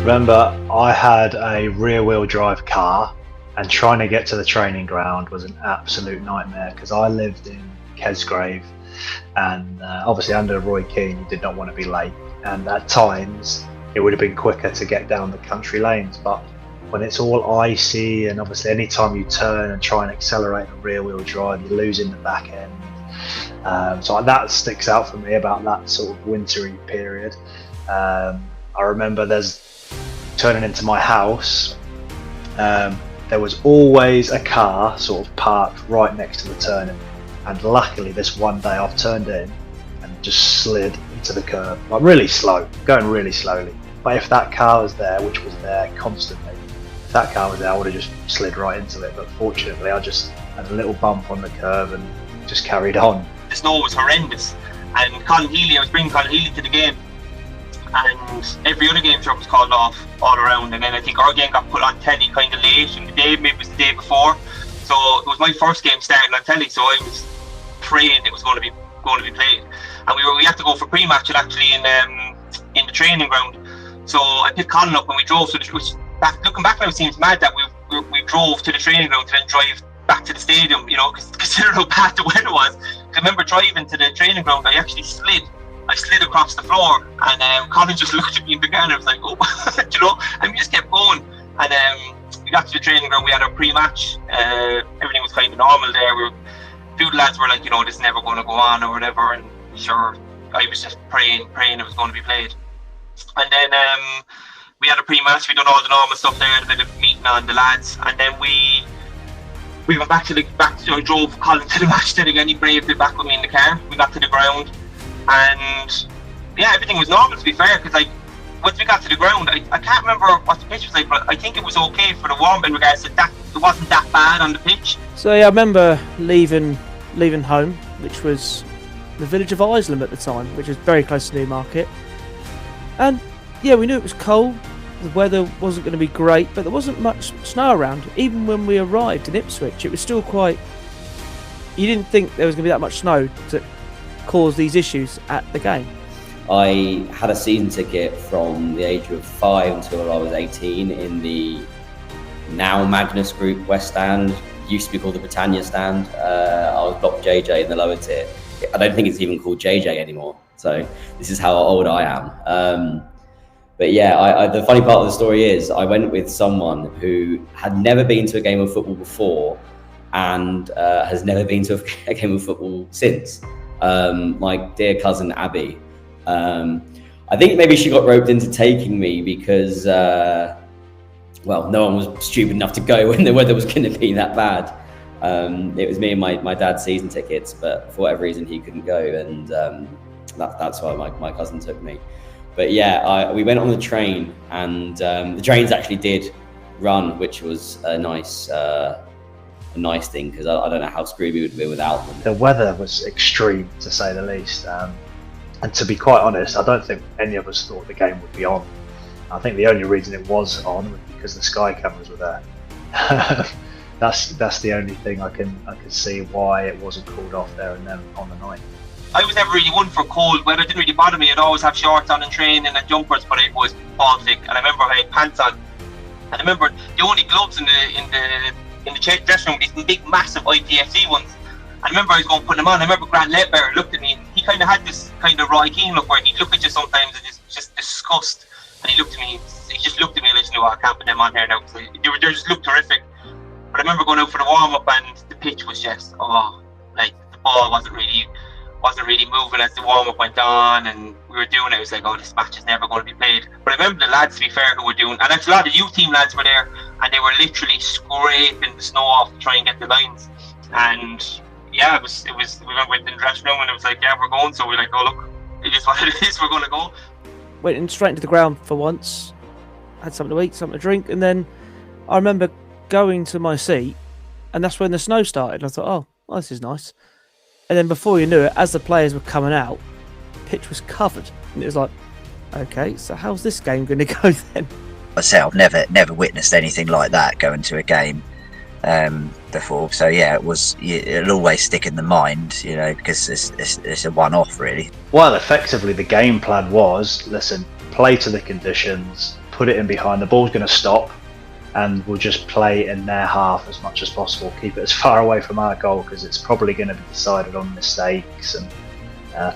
Remember, I had a rear-wheel drive car, and trying to get to the training ground was an absolute nightmare because I lived in Kesgrave, and obviously under Roy Keane you did not want to be late, and at times it would have been quicker to get down the country lanes, but when it's all icy and obviously any time you turn and try and accelerate a rear-wheel drive you're losing the back end. So that sticks out for me about that sort of wintry period. I remember turning into my house, there was always a car sort of parked right next to the turning, and luckily this one day I've turned in and just slid into the curb, like really slow, going really slowly. But if that car was there, which was there constantly, if that car was there I would have just slid right into it, but fortunately I just had a little bump on the curb and just carried on. The snow was horrendous, and I was bringing Colin Healy to the game, and every other game was called off all around, and then I think our game got put on telly kind of late in the day, maybe it was the day before, so it was my first game starting on telly, so I was praying it was going to be played, and we had to go for pre-match actually in the training ground, so I picked Colin up and we drove, so looking back now it seems mad that we drove to the training ground to then drive back to the stadium, you know, considering how bad the weather was. I remember driving to the training ground, I actually slid across the floor, and Colin just looked at me and began, I was like, oh, you know, and we just kept going, and we got to the training ground, we had our pre-match, everything was kind of normal there, a few lads were like, you know, this is never going to go on or whatever, and sure, I was just praying it was going to be played. And then we had a pre-match, we done all the normal stuff there, a bit of meeting on the lads, and then we went back to I drove Colin to the match then again, he braved it back with me in the car, we got to the ground, and yeah, everything was normal to be fair, because like once we got to the ground, I can't remember what the pitch was like, but I think it was okay for the warm in regards to that, it wasn't that bad on the pitch. So yeah, I remember leaving home, which was the village of Isleham at the time, which was very close to Newmarket, and yeah, we knew it was cold, the weather wasn't going to be great, but there wasn't much snow around. Even when we arrived in Ipswich, it was still quite, you didn't think there was going to be that much snow to cause these issues at the game. I had a season ticket from the age of 5 until I was 18 in the now Magnus Group West Stand, used to be called the Britannia Stand. I was block JJ in the lower tier. I don't think it's even called JJ anymore, so this is how old I am. But yeah, the funny part of the story is I went with someone who had never been to a game of football before and has never been to a game of football since. My dear cousin Abby. I think maybe she got roped into taking me because, well, no one was stupid enough to go when the weather was going to be that bad. It was me and my dad's season tickets, but for whatever reason he couldn't go, and that's why my cousin took me. But yeah, we went on the train, and the trains actually did run, which was a nice thing, because I don't know how screwed we would be without them. The weather was extreme, to say the least, and to be quite honest, I don't think any of us thought the game would be on. I think the only reason it was on was because the Sky cameras were there. That's the only thing I can see why it wasn't called off there and then on the night. I was never really one for cold weather, it didn't really bother me. I'd always have shorts on and training and jumpers, but it was Baltic, and I remember I had pants on. And I remember the only gloves in the dressing room, these big massive IPFC ones. I remember I was going to put them on. I remember Grant Ledbetter looked at me, and he kind of had this kind of Roy Keane look where he'd look at you sometimes and just disgust. And he looked at me, he just looked at me and I just knew, I can't put them on here now. So they just looked terrific. But I remember going out for the warm-up and the pitch was just, like the ball wasn't really moving as the warm-up went on, and we were doing it. It was like, this match is never going to be played. But I remember the lads, to be fair, who were doing, and actually a lot of the youth team lads were there, and they were literally scraping the snow off to try and get the lines. And yeah, it was. We went in the dressing room and it was like, yeah, we're going. So we're like, look, it is what it is. We're going to go. Went in straight into the ground for once, had something to eat, something to drink, and then I remember going to my seat, and that's when the snow started. And I thought, well, this is nice. And then before you knew it, as the players were coming out, the pitch was covered. And it was like, okay, so how's this game going to go then? I say I've never witnessed anything like that going to a game before. So yeah, it'll always stick in the mind, you know, because it's a one-off really. Well, effectively the game plan was, listen, play to the conditions, put it in behind. The ball's going to stop, and we'll just play in their half as much as possible. Keep it as far away from our goal because it's probably going to be decided on mistakes and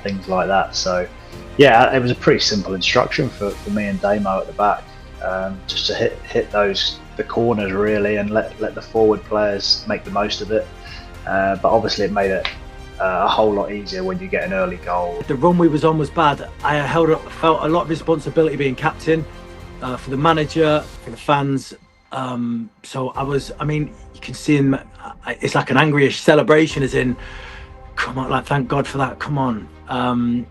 things like that. So, yeah, it was a pretty simple instruction for me and Damo at the back, just to hit the corners really, and let the forward players make the most of it. But obviously, it made it a whole lot easier when you get an early goal. The run we was on was bad. I felt a lot of responsibility being captain for the manager, for the fans. So I mean, you can see him. It's like an angryish celebration, as in, come on, like thank God for that. Come on,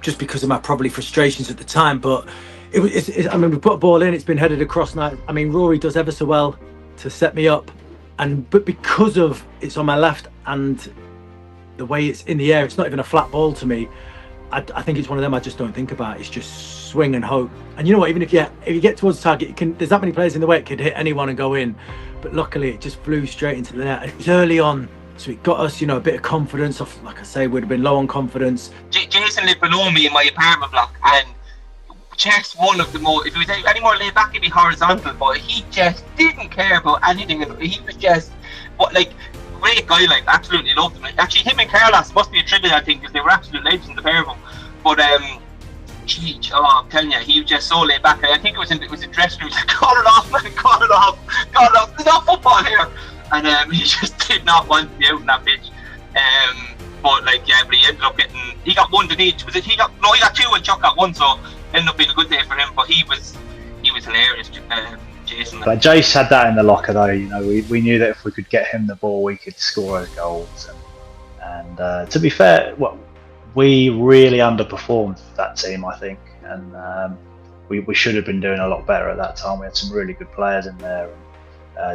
just because of my probably frustrations at the time. But I mean, we put a ball in. It's been headed across now. I mean, Rory does ever so well to set me up, but because of it's on my left and the way it's in the air, it's not even a flat ball to me. I think it's one of them I just don't think about. It's just swing and hope. And you know what? Even if you get towards the target, there's that many players in the way, it could hit anyone and go in. But luckily, it just flew straight into the net. And it was early on, so it got us, a bit of confidence. Like I say, we'd have been low on confidence. Jason lived below me in my apartment block, and just one of the more. If he was any more laid back, he'd be horizontal. But he just didn't care about anything. He was just great guy, absolutely loved him. Actually, him and Carlos must be a tribute, I think, because they were absolute legends, the pair of them. But I'm telling you, he was just so laid back. I think it was a dressing room. He was like, call it off, man, call it off. There's no football here. And he just did not want to be out on that pitch. But he ended up he got one, didn't he? He got two and Chuck got one, so ended up being a good day for him. But he was hilarious, Jason. But Jace had that in the locker, though. We knew that if we could get him the ball, we could score those goals. And to be fair, we really underperformed that team, I think, and we should have been doing a lot better at that time. We had some really good players in there.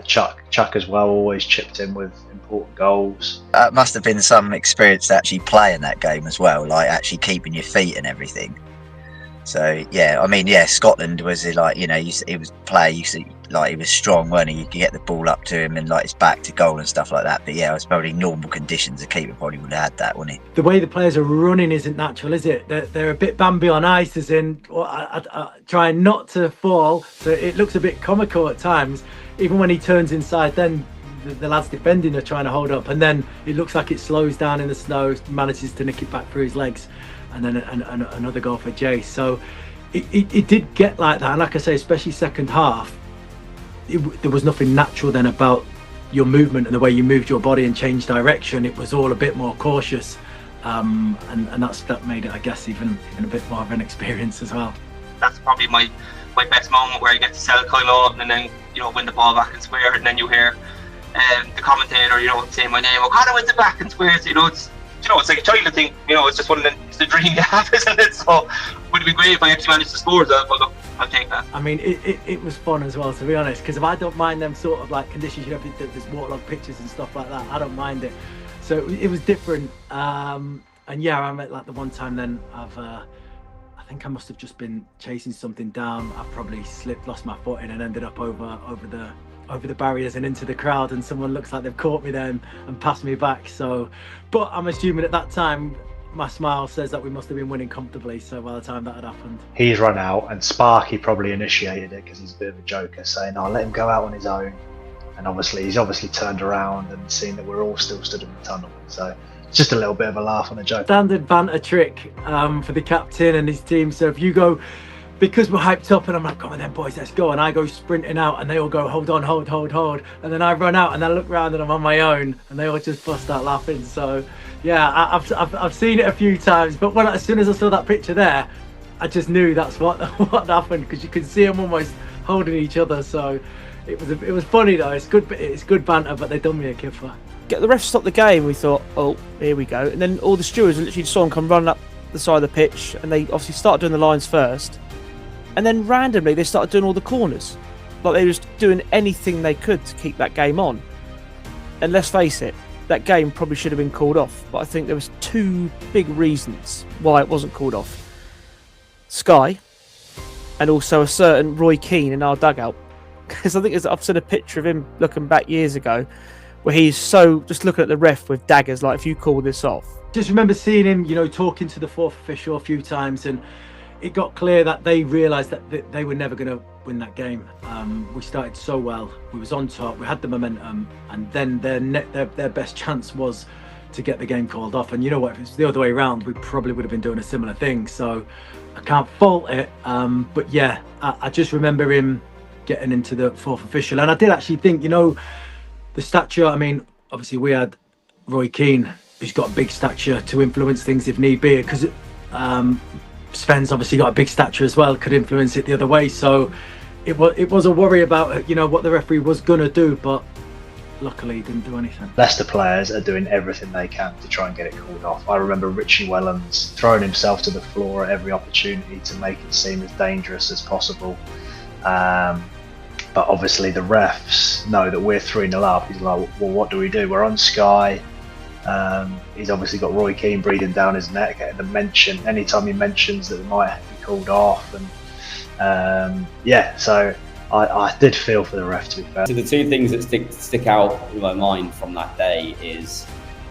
Chuck as well always chipped in with important goals. That must have been some experience to actually play in that game as well, like actually keeping your feet and everything. So yeah, I mean, Scotland was he was he was strong, weren't he? You could get the ball up to him and his back to goal and stuff like that. But yeah, it was probably normal conditions. The keeper probably would have had that, wouldn't he? The way the players are running isn't natural, is it? They're a bit Bambi on ice, as in trying not to fall. So it looks a bit comical at times. Even when he turns inside, then the lads defending are trying to hold up, and then it looks like it slows down in the snow, manages to nick it back through his legs. And then another goal for Jace. So it did get like that. And like I say, especially second half, there was nothing natural then about your movement and the way you moved your body and changed direction. It was all a bit more cautious. And that made it, I guess, even a bit more of an experience as well. That's probably my best moment, where I get to sell Kyle out and then, win the ball back and square, and then you hear the commentator, saying my name, O'Connor wins it back and squares. It's like a childhood thing. It's just it's the dream you have, isn't it? So would it be great if I actually managed to score that? But look, I'll take that. I mean, it was fun as well, to be honest, because if I don't mind them sort of conditions, there's waterlogged pitches and stuff like that. I don't mind it. So it was different. And yeah, I met the one time then I think I must have just been chasing something down. I probably lost my footing and ended up over the barriers and into the crowd, and someone looks like they've caught me then and passed me back. So, but I'm assuming at that time my smile says that we must have been winning comfortably. So by the time that had happened, he's run out, and Sparky probably initiated it because he's a bit of a joker, saying, "I'll let him go out on his own." And he's obviously turned around and seen that we're all still stood in the tunnel. So it's just a little bit of a laugh on a joke. Standard banter trick for the captain and his team. So if you go, because we're hyped up and I'm like, come on then boys, let's go, and I go sprinting out and they all go, hold on, hold, and then I run out and I look round and I'm on my own and they all just bust out laughing. So yeah, I've seen it a few times, but as soon as I saw that picture there, I just knew that's what happened, because you could see them almost holding each other. So it was funny though. It's good banter, but they done me a kipper. Get the ref stopped the game. We thought, oh, here we go, and then all the stewards literally saw him come running up the side of the pitch, and they obviously started doing the lines first. And then randomly they started doing all the corners. Like they were just doing anything they could to keep that game on. And let's face it, that game probably should have been called off. But I think there was two big reasons why it wasn't called off. Sky, and also a certain Roy Keane in our dugout. Because I think I've seen a picture of him looking back years ago, where he's just looking at the ref with daggers, like, if you call this off. Just remember seeing him, talking to the fourth official a few times, and it got clear that they realised that they were never going to win that game. We started so well. We was on top. We had the momentum, and then their best chance was to get the game called off. And you know what? If it's the other way around, we probably would have been doing a similar thing. So I can't fault it. But yeah, I just remember him getting into the fourth official, and I did actually think, you know, the stature. I mean, obviously we had Roy Keane, who's got a big stature to influence things if need be, because Sven's obviously got a big stature as well, could influence it the other way. So it was a worry about, you know, what the referee was gonna do, but luckily he didn't do anything. Leicester players are doing everything they can to try and get it called off. I remember Richie Wellens throwing himself to the floor at every opportunity to make it seem as dangerous as possible. But obviously the refs know that we're 3-0 up. He's like, well, what do we do? We're on Sky. He's obviously got Roy Keane breathing down his neck at the mention. Anytime he mentions that it might be called off, and yeah, so I did feel for the ref, to be fair. So the two things that stick out in my mind from that day is,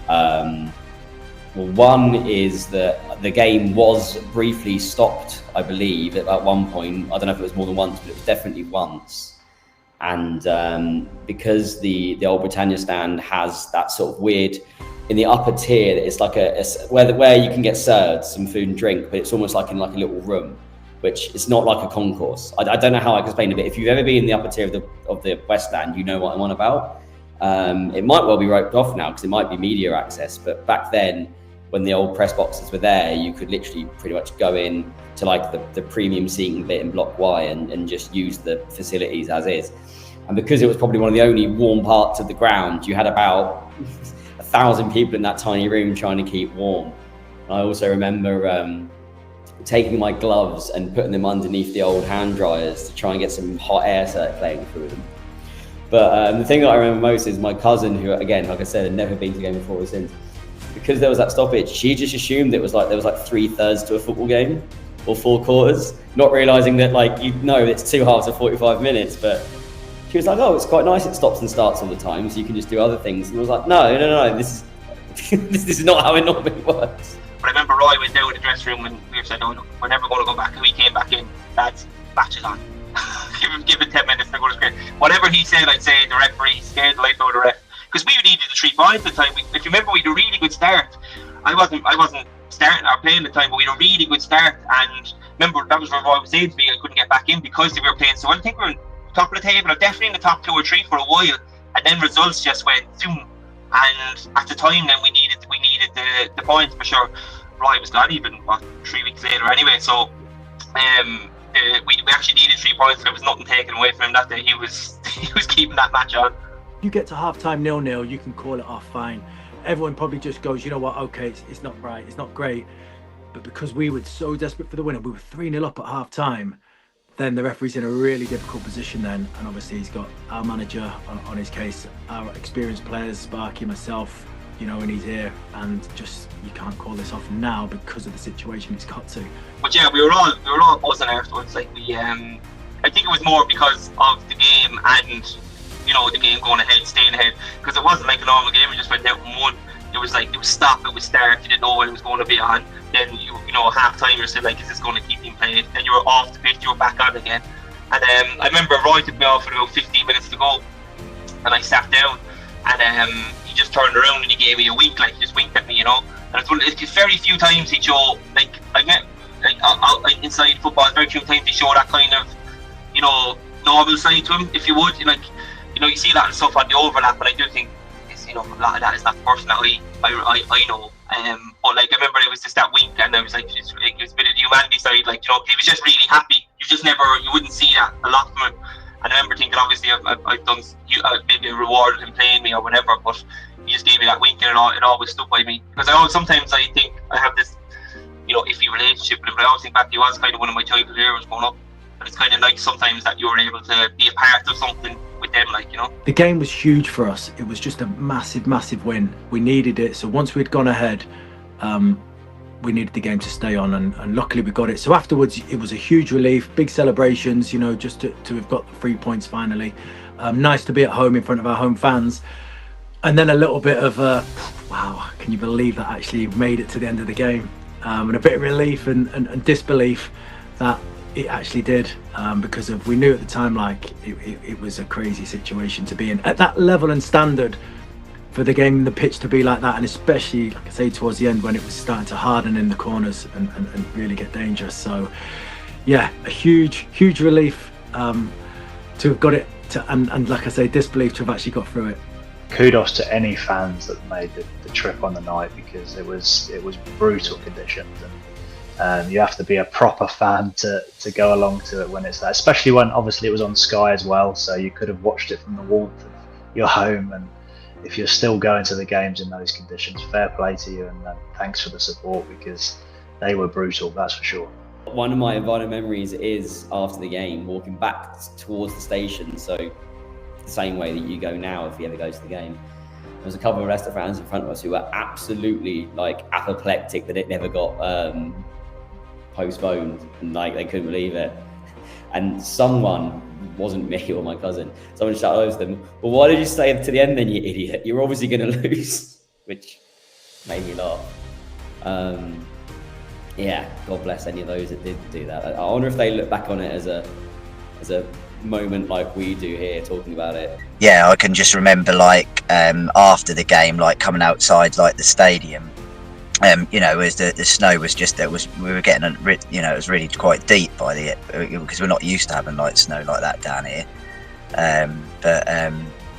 well, one is that the game was briefly stopped, I believe, at one point. I don't know if it was more than once, but it was definitely once. And because the Old Britannia stand has that sort of weird, in the upper tier, it's like where you can get served some food and drink, but it's almost like in like a little room, which it's not like a concourse. I don't know how I can explain it, but if you've ever been in the upper tier of the West Stand, you know what I'm on about. It might well be roped off now because it might be media access, but back then, when the old press boxes were there, you could literally pretty much go in to like the premium seating bit in Block Y and just use the facilities as is. And because it was probably one of the only warm parts of the ground, you had about 1,000 people in that tiny room trying to keep warm. And I also remember taking my gloves and putting them underneath the old hand dryers to try and get some hot air circulating through them. But the thing that I remember most is my cousin, who again, like I said, had never been to a game before or since. Because there was that stoppage, she just assumed it was like there was like 3/3 to a football game or 4 quarters, not realising that, like, you know, it's 2 halves of 45 minutes. But she was like, oh, it's quite nice, it stops and starts all the time, so you can just do other things. And I was like, no, this is not how it normally works. But I remember Roy went down to the dressing room and we said, no, we're never going to go back. And we came back in, lads, match is on. give it 10 minutes, they're going to score. Whatever he said, I'd say the referee scared the life out of the ref. Because we needed the 3 points at the time. If you remember, we had a really good start. I wasn't starting or playing at the time, but we had a really good start. And remember, that was what Roy was saying to me, I couldn't get back in because we were playing so well. I think we were on top of the table, or definitely in the top 2 or 3 for a while. And then results just went zoom. And at the time, then we needed the points for sure. Roy was gone even 3 weeks later anyway. So we actually needed 3 points, and there was nothing taken away from him that day. He was keeping that match on. You get to half-time 0-0, you can call it off fine. Everyone probably just goes, you know what, okay, it's not right, it's not great. But because we were so desperate for the winner, we were 3-0 up at half-time, then the referee's in a really difficult position then. And obviously he's got our manager on his case, our experienced players, Sparky, myself, you know, and he's here. And just, you can't call this off now because of the situation it's got to. But yeah, we were all buzzing afterwards. Like I think it was more because of the game and, you know, the game going ahead, staying ahead, because it wasn't like a normal game. We just went out and won. It was stop, it was start. You didn't know when it was going to be on. Then you know, half time you're still like, is this going to keep being played? Then you were off the pitch, you were back on again. And I remember Roy took me off with about 15 minutes to go, and I sat down, and he just turned around and he gave me a wink, like he just winked at me, you know. And it's very few times he showed, like I get inside football, very few times he showed that kind of, you know, normal side to him, if you would, like. You know, you see that and stuff on the overlap, and I do think, you know, a lot of that is not the person that I know. But like, I remember it was just that wink, and I was like, it was a bit of the humanity side, like, you know, he was just really happy. You wouldn't see that a lot from him. And I remember thinking, obviously, I've done maybe rewarded him playing me or whatever, but he just gave me that wink, and it always stuck by me. Because sometimes I think I have this, you know, iffy relationship with him, but I always think back, he was kind of one of my childhood heroes growing up. And it's kind of like sometimes that you're able to be a part of something with them, like, you know. The game was huge for us. It was just a massive win. We needed it. So once we'd gone ahead, we needed the game to stay on, and luckily we got it. So afterwards, it was a huge relief, big celebrations, you know, just to have got the 3 points finally. Nice to be at home in front of our home fans. And then a little bit of, wow, can you believe that actually made it to the end of the game? And a bit of relief and disbelief that it actually did, because we knew at the time, like, it was a crazy situation to be in at that level and standard for the game, the pitch to be like that, and especially, like I say, towards the end when it was starting to harden in the corners and really get dangerous. So yeah, a huge relief to have got it to, and like I say, disbelief to have actually got through it. Kudos to any fans that made the trip on the night, because it was brutal conditions, and you have to be a proper fan to go along to it when it's that, especially when obviously it was on Sky as well, so you could have watched it from the warmth of your home. And if you're still going to the games in those conditions, fair play to you, and thanks for the support, because they were brutal, that's for sure. One of my final memories is after the game, walking back towards the station, so the same way that you go now if you ever go to the game. There was a couple of Leicester fans in front of us who were absolutely like apoplectic that it never got postponed, and like they couldn't believe it. And someone, wasn't me or my cousin, someone shouted over to them, "Well, why did you stay to the end then, you idiot? You're obviously going to lose," which made me laugh. Yeah, God bless any of those that did do that. I wonder if they look back on it as a moment like we do here, talking about it. Yeah, I can just remember like after the game, like coming outside like the stadium, you know, as the snow was just we were getting it was really quite deep by because we're not used to having like snow like that down here.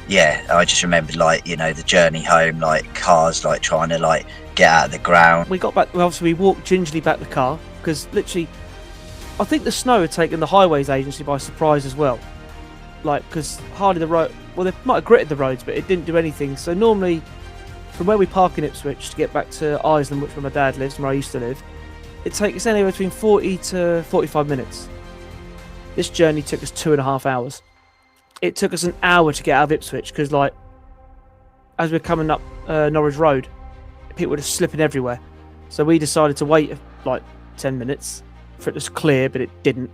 Yeah, I just remembered like, you know, the journey home, like cars like trying to like get out of the ground. We got back, obviously we walked gingerly back the car, because literally I think the snow had taken the highways agency by surprise as well, like, because hardly the road, well, they might have gritted the roads, but it didn't do anything. So normally from where we park in Ipswich to get back to Isleham, which where my dad lives and where I used to live, it takes anywhere between 40 to 45 minutes. This journey took us 2.5 hours. It took us an hour to get out of Ipswich, because like as we're coming up Norwich Road, people were just slipping everywhere. So we decided to wait like 10 minutes for it to clear, but it didn't.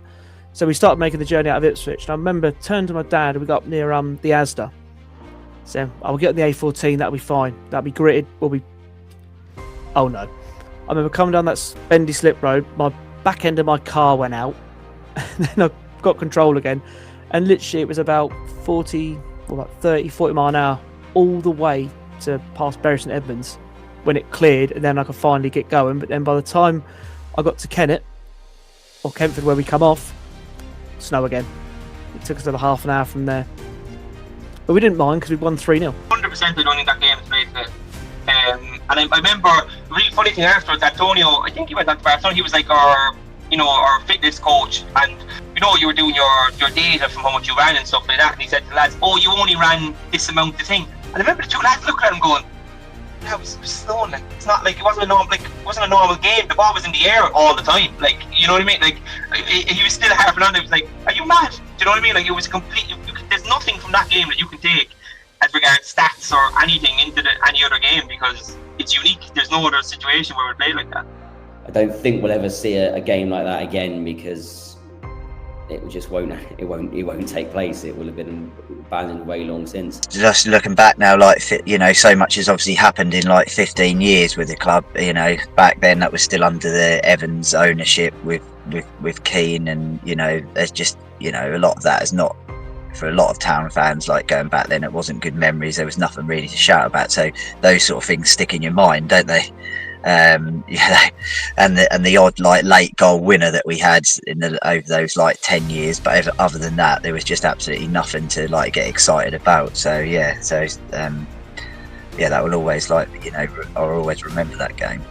So we started making the journey out of Ipswich, and I remember turning to my dad, and we got up near the Asda. So I'll get on the A14, that'll be fine. That'll be gritted. We'll be. Oh no! I remember coming down that bendy slip road. My back end of my car went out, and then I got control again. And literally, it was about 40 mile an hour all the way to past Bury St Edmunds when it cleared, and then I could finally get going. But then by the time I got to Kennet or Kentford, where we come off, snow again. It took us another half an hour from there. But we didn't mind because we won 3-0. 100% I don't think that game is rated. And I remember the really funny thing afterwards, Antonio, I think he went on to Barcelona, he was like our fitness coach, and you were doing your data from how much you ran and stuff like that, and he said to the lads, "Oh, you only ran this amount of thing." And I remember the two lads looking at him going, "That was slow, like it's not like it wasn't a normal game. The ball was in the air all the time, like, you know what I mean? Like he was still harping on it. It was like, are you mad? Do you know what I mean? Like it was complete. There's nothing from that game that you can take as regards stats or anything into any other game, because it's unique. There's no other situation where we play like that. I don't think we'll ever see a game like that again, because it just won't take place. It will have been abandoned way long since. Just looking back now, like, you know, so much has obviously happened in like 15 years with the club. You know, back then that was still under the Evans ownership with Keane, and you know, there's just, you know, a lot of that is not, for a lot of Town fans, like going back then, it wasn't good memories. There was nothing really to shout about, so those sort of things stick in your mind, don't they? Yeah, and the odd like late goal winner that we had over those like 10 years, but other than that, there was just absolutely nothing to like get excited about. So yeah, that will always, like, you know, I'll always remember that game.